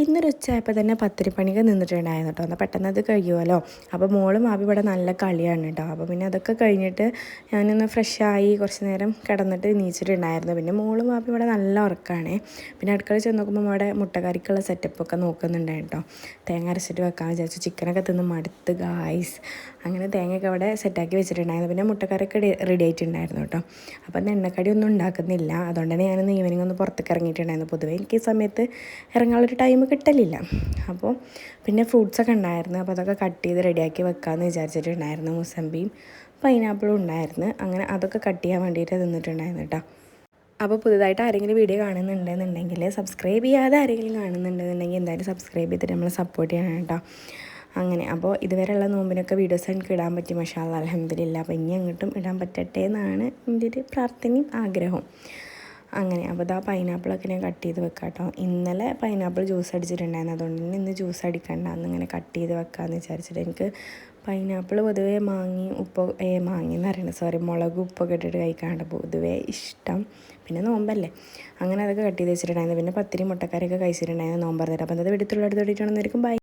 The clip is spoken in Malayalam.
ഇന്നൊരു ഉച്ചയായപ്പോൾ തന്നെ പത്തിരിപ്പണിക്ക് നിന്നിട്ടുണ്ടായിരുന്നു കേട്ടോ. എന്നാൽ പെട്ടെന്ന് അത് കഴിയുമല്ലോ. അപ്പോൾ മോളും മാവി ഇവിടെ നല്ല കളിയാണ് കേട്ടോ. അപ്പോൾ പിന്നെ അതൊക്കെ കഴിഞ്ഞിട്ട് ഞാനൊന്ന് ഫ്രഷായി കുറച്ച് നേരം കിടന്നിട്ട് നീച്ചിട്ടുണ്ടായിരുന്നു. പിന്നെ മോളും മാവി ഇവിടെ നല്ല ഉറക്കമാണ്. പിന്നെ അടുക്കള ചെന്ന് നോക്കുമ്പോൾ അവിടെ മുട്ടക്കറിക്കുള്ള സെറ്റപ്പൊക്കെ നോക്കുന്നുണ്ടായിരുന്നു കേട്ടോ. തേങ്ങ അരച്ചിട്ട് വെക്കാൻ വിചാരിച്ചു. ചിക്കനൊക്കെ തിന്ന് മടുത്ത് ഗായ്സ്. അങ്ങനെ തേങ്ങയൊക്കെ അവിടെ സെറ്റാക്കി വെച്ചിട്ടുണ്ടായിരുന്നു. പിന്നെ മുട്ടക്കറിയൊക്കെ റെഡി ആയിട്ടുണ്ടായിരുന്നു കേട്ടോ. അപ്പോൾ അന്ന് എണ്ണക്കടി ഒന്നും ഉണ്ടാക്കുന്നില്ല. അതുകൊണ്ട് തന്നെ ഞാനൊന്ന് ഈവനിങ് ഒന്ന് പുറത്തേക്ക് ഇറങ്ങിയിട്ടുണ്ടായിരുന്നു. പൊതുവേ എനിക്ക് ഈ സമയത്ത് ഇറങ്ങാനുള്ളൊരു ടൈം കിട്ടലില്ല. അപ്പോൾ പിന്നെ ഫ്രൂട്ട്സൊക്കെ ഉണ്ടായിരുന്നു. അപ്പോൾ അതൊക്കെ കട്ട് ചെയ്ത് റെഡിയാക്കി വെക്കാമെന്ന് വിചാരിച്ചിട്ടുണ്ടായിരുന്നു. മുസമ്പിയും പൈനാപ്പിളും ഉണ്ടായിരുന്നു. അങ്ങനെ അതൊക്കെ കട്ട് ചെയ്യാൻ വേണ്ടിയിട്ട് നിന്നിട്ടുണ്ടായിരുന്നു കേട്ടോ. അപ്പോൾ പുതുതായിട്ട് ആരെങ്കിലും വീഡിയോ കാണുന്നുണ്ടെന്നുണ്ടെങ്കിൽ സബ്സ്ക്രൈബ് ചെയ്യാതെ ആരെങ്കിലും കാണുന്നുണ്ടെന്നുണ്ടെങ്കിൽ എന്തായാലും സബ്സ്ക്രൈബ് ചെയ്തിട്ട് നമ്മളെ സപ്പോർട്ട് ചെയ്യണം കേട്ടോ. അങ്ങനെ അപ്പോൾ ഇതുവരെയുള്ള നോമ്പിനൊക്കെ വീഡിയോസ് എനിക്ക് ഇടാൻ പറ്റി മാഷാ അല്ലാഹ് അൽഹംദുലില്ലാ. അപ്പോൾ ഇനി അങ്ങോട്ടും ഇടാൻ പറ്റട്ടെ എന്നാണ് എൻ്റെ ഒരു പ്രാർത്ഥനയും ആഗ്രഹവും. അങ്ങനെ അപ്പോൾ ഇതാ പൈനാപ്പിളൊക്കെ ഞാൻ കട്ട് ചെയ്ത് വെക്കാം കേട്ടോ. ഇന്നലെ പൈനാപ്പിൾ ജ്യൂസ് അടിച്ചിട്ടുണ്ടായിരുന്നു. അതുകൊണ്ട് തന്നെ ഇന്ന് ജ്യൂസ് അടിക്കണ്ട, എന്നിങ്ങനെ കട്ട് ചെയ്ത് വെക്കാമെന്ന് വിചാരിച്ചിട്ട്. എനിക്ക് പൈനാപ്പിൾ പൊതുവേ മാങ്ങിയെന്ന് പറയുന്നത് മുളക് ഉപ്പൊക്കെ ഇട്ടിട്ട് കഴിക്കാണ്ട് പൊതുവേ ഇഷ്ടം. പിന്നെ നോമ്പല്ലേ, അങ്ങനെ അതൊക്കെ കട്ട് ചെയ്ത് വെച്ചിട്ടുണ്ടായിരുന്നു. പിന്നെ പത്തിരി മുട്ടക്കറിയൊക്കെ കഴിച്ചിട്ടുണ്ടായിരുന്നു നോമ്പ് പറഞ്ഞിട്ട്. അപ്പോൾ അത് എടുത്തുള്ള അടുത്തോട്ടിട്ടാണെന്നായിരിക്കും ബൈ.